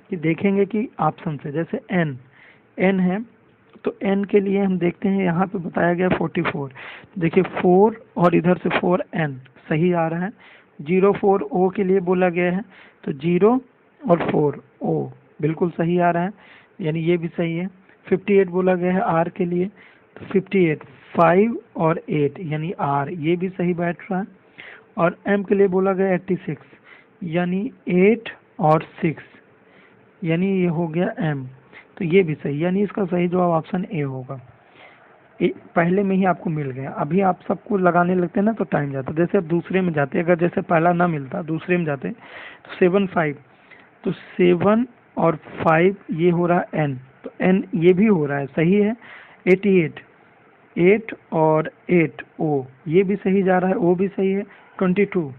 कि देखेंगे कि ऑप्शन से, जैसे N है तो N के लिए हम देखते हैं, यहाँ पे बताया गया 44, देखिए 4 और इधर से 4N सही आ रहा है। 04O के लिए बोला गया है तो 0 और 4O बिल्कुल सही आ रहा है, यानी ये भी सही है। 58 बोला गया है R के लिए तो 58, 5 और 8 यानी R, ये भी सही बैठ रहा है। और M के लिए बोला गया 86, यानी 8 और 6, यानी ये हो गया M, तो ये भी सही, यानी इसका सही जवाब ऑप्शन ए होगा। पहले में ही आपको मिल गया। अभी आप सबको लगाने लगते हैं ना तो टाइम जाता। जैसे अब दूसरे में जाते, अगर जैसे पहला ना मिलता दूसरे में जाते तो 7 5, तो 7 और 5 ये हो रहा है N, तो N ये भी हो रहा है, सही है। 88, 8 और 8 O, ये भी सही जा रहा है, O भी सही है। 22,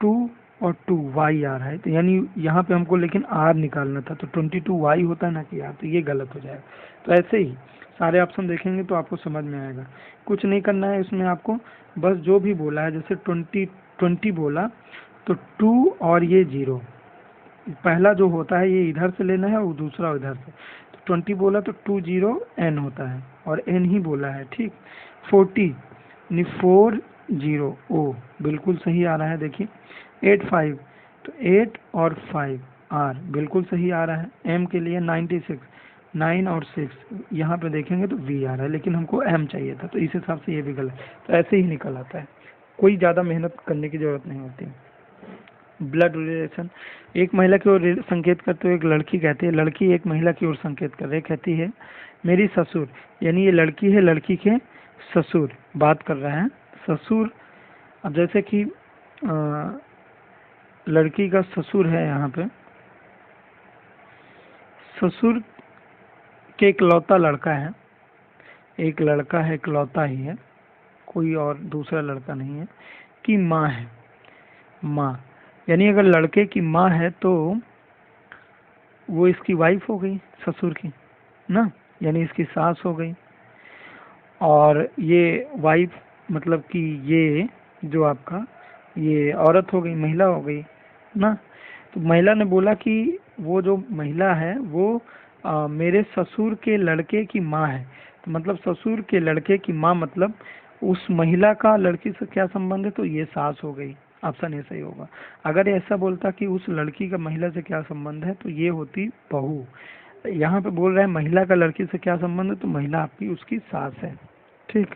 2 और 2 Y आ रहा है, तो यानी यहाँ पे हमको लेकिन R निकालना था, तो 22 Y होता है ना कि R, तो ये गलत हो जाएगा। तो ऐसे ही सारे ऑप्शन देखेंगे तो आपको समझ में आएगा। कुछ नहीं करना है इसमें आपको, बस जो भी बोला है, जैसे 20 बोला तो 2 और ये 0, पहला जो होता है ये इधर से लेना है और दूसरा इधर से। तो 20 बोला तो 20 N होता है और N ही बोला है। ठीक, 40 यानी 40 O बिल्कुल सही आ रहा है। देखिए 85 तो 8 और 5 R बिल्कुल सही आ रहा है। M के लिए 96, 9 और 6, यहाँ पे देखेंगे तो V आ रहा है, लेकिन हमको M चाहिए था, तो इस हिसाब से ये भी गलत। तो ऐसे ही निकल आता है, कोई ज़्यादा मेहनत करने की ज़रूरत नहीं होती। ब्लड रिलेशन, एक महिला की ओर संकेत करते हुए एक लड़की कहती है, लड़की एक महिला की ओर संकेत कर रही कहती है मेरी ससुर, यानी ये लड़की है, लड़की के ससुर बात कर रहे हैं, ससुर। अब जैसे कि लड़की का ससुर है, यहाँ पे ससुर के इकलौता लड़का है, एक लड़का है, इकलौता ही है, कोई और दूसरा लड़का नहीं है, कि माँ है। माँ यानी अगर लड़के की माँ है तो वो इसकी वाइफ हो गई, ससुर की ना, यानी इसकी सास हो गई। और ये वाइफ मतलब कि ये जो आपका ये औरत हो गई, महिला हो गई ना। तो महिला ने बोला कि वो जो महिला है वो मेरे ससुर के लड़के की माँ है। तो मतलब ससुर के लड़के की माँ मतलब उस महिला का लड़की से क्या संबंध है, तो ये सास हो गई। ऑप्शन ए सही होगा। अगर ऐसा बोलता कि उस लड़की का महिला से क्या संबंध है, तो ये होती बहू। यहाँ पे बोल रहा है महिला का लड़की से क्या संबंध है, तो महिला आपकी उसकी सास है। ठीक,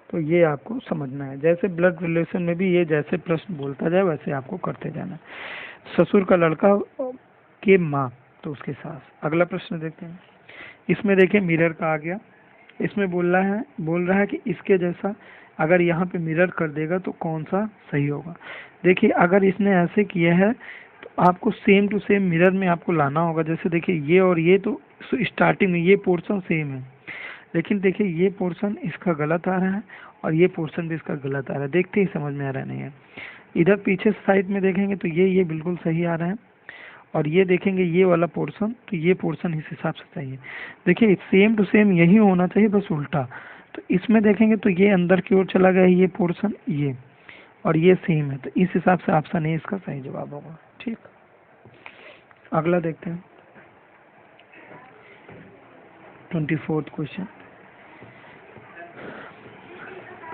तो ये आपको समझना है। जैसे ब्लड रिलेशन में भी ये जैसे प्रश्न बोलता जाए वैसे आपको करते जाना है। ससुर का लड़का के माँ, तो उसके सास। अगला प्रश्न देखते हैं। इसमें देखिए मिरर का आ गया। इसमें बोल रहा है कि इसके जैसा अगर यहाँ पे मिरर कर देगा तो कौन सा सही होगा। देखिए अगर इसने ऐसे किया है तो आपको सेम टू सेम मिरर में आपको लाना होगा। जैसे देखिए ये और ये तो स्टार्टिंग में ये पोर्शन सेम है, लेकिन देखिए ये पोर्शन इसका गलत आ रहा है और ये पोर्शन भी इसका गलत आ रहा है। देखते ही समझ में आ रहा नहीं है। इधर पीछे साइड में देखेंगे तो ये बिल्कुल सही आ रहा है, और ये देखेंगे ये वाला पोर्शन, तो ये पोर्शन इस हिसाब से सही है। देखिए सेम टू सेम यही होना चाहिए, बस उल्टा। तो इसमें देखेंगे तो ये अंदर की ओर चला गया ये पोर्शन, ये और ये सेम है, तो इस हिसाब से ऑप्शन ए इसका सही जवाब होगा। ठीक, अगला देखते हैं 24वां क्वेश्चन।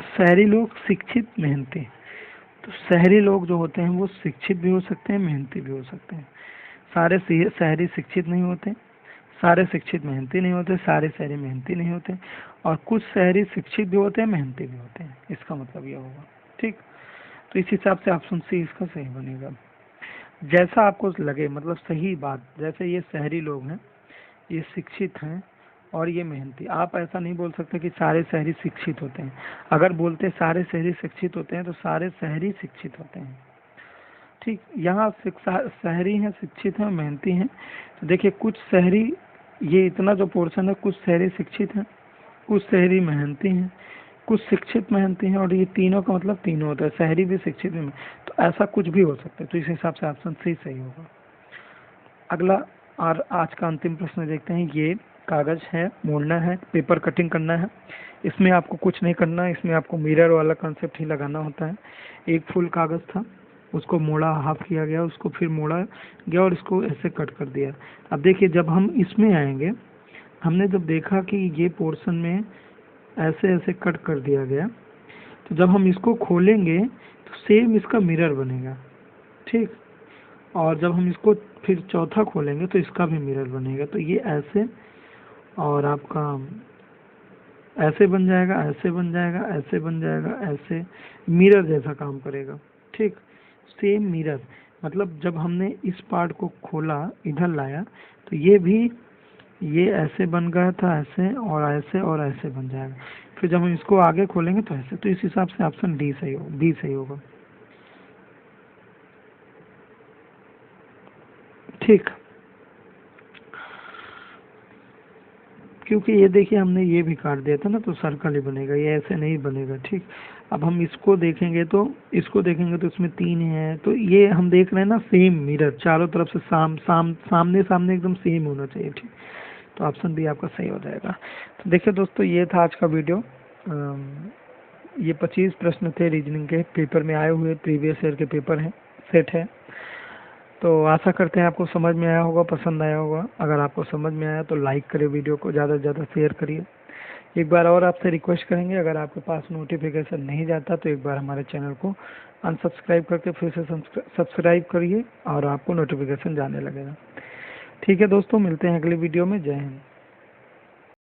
शहरी लोग शिक्षित मेहनती। तो शहरी लोग जो होते हैं वो शिक्षित भी हो सकते हैं, मेहनती भी हो सकते हैं। सारे शहरी शिक्षित नहीं होते, सारे शिक्षित मेहनती नहीं होते, सारे शहरी मेहनती नहीं होते, और कुछ शहरी शिक्षित भी होते हैं, मेहनती भी होते हैं। इसका मतलब यह होगा। ठीक, तो इस हिसाब से ऑप्शन सी इसका सही बनेगा। जैसा आपको लगे, मतलब सही बात। जैसे ये शहरी लोग हैं, ये शिक्षित हैं और ये मेहनती। आप ऐसा नहीं बोल सकते कि सारे शहरी शिक्षित होते हैं। अगर बोलते सारे शहरी शिक्षित होते हैं तो सारे शहरी शिक्षित होते हैं। ठीक, यहाँ शहरी हैं, शिक्षित हैं, मेहनती हैं। तो देखिए कुछ शहरी, ये इतना जो पोर्शन है, कुछ शहरी शिक्षित हैं, कुछ शहरी मेहनती हैं, कुछ शिक्षित मेहनती हैं, और ये तीनों का मतलब तीनों होता है, शहरी भी शिक्षित भी। तो ऐसा कुछ भी हो सकता है, तो इस हिसाब से ऑप्शन सी सही होगा। अगला और आज का अंतिम प्रश्न देखते हैं। ये कागज है, मोड़ना है, पेपर कटिंग करना है। इसमें आपको कुछ नहीं करना है, इसमें आपको मिरर वाला कंसेप्ट ही लगाना होता है। एक फुल कागज था, उसको मोड़ा, हाफ किया गया, उसको फिर मोड़ा गया और इसको ऐसे कट कर दिया। अब देखिए जब हम इसमें आएंगे, हमने जब देखा कि ये पोर्शन में ऐसे ऐसे कट कर दिया गया, तो जब हम इसको खोलेंगे तो सेम इसका मिरर बनेगा। ठीक, और जब हम इसको फिर चौथा खोलेंगे तो इसका भी मिरर बनेगा। तो ये ऐसे और आपका ऐसे बन जाएगा, ऐसे बन जाएगा, ऐसे बन जाएगा, ऐसे मिरर जैसा काम करेगा। ठीक, सेम मिरर। मतलब जब हमने इस पार्ट को खोला, इधर लाया, तो ये भी ये ऐसे बन गया था, ऐसे और ऐसे और ऐसे बन जाएगा। फिर जब हम इसको आगे खोलेंगे तो ऐसे। तो इस हिसाब से ऑप्शन डी सही होगा, बी सही होगा। ठीक, क्योंकि ये देखिए हमने ये भी काट दिया था ना, तो सर्कल ही बनेगा, ये ऐसे नहीं बनेगा। ठीक, अब हम इसको देखेंगे तो इसमें 3 है, तो ये हम देख रहे हैं ना सेम मिरर, चारों तरफ से सामने सामने एकदम सेम होना चाहिए। ठीक, तो ऑप्शन बी आपका सही हो जाएगा। तो देखिए दोस्तों, ये था आज का वीडियो। ये 25 प्रश्न थे रीजनिंग के, पेपर में आए हुए प्रीवियस ईयर के पेपर हैं, सेट है। तो आशा करते हैं आपको समझ में आया होगा, पसंद आया होगा। अगर आपको समझ में आया तो लाइक करिए, वीडियो को ज़्यादा से ज़्यादा शेयर करिए। एक बार और आपसे रिक्वेस्ट करेंगे, अगर आपके पास नोटिफिकेशन नहीं जाता तो एक बार हमारे चैनल को अनसब्सक्राइब करके फिर से सब्सक्राइब करिए और आपको नोटिफिकेशन जाने लगेगा। ठीक है दोस्तों, मिलते हैं अगले वीडियो में। जय हिंद।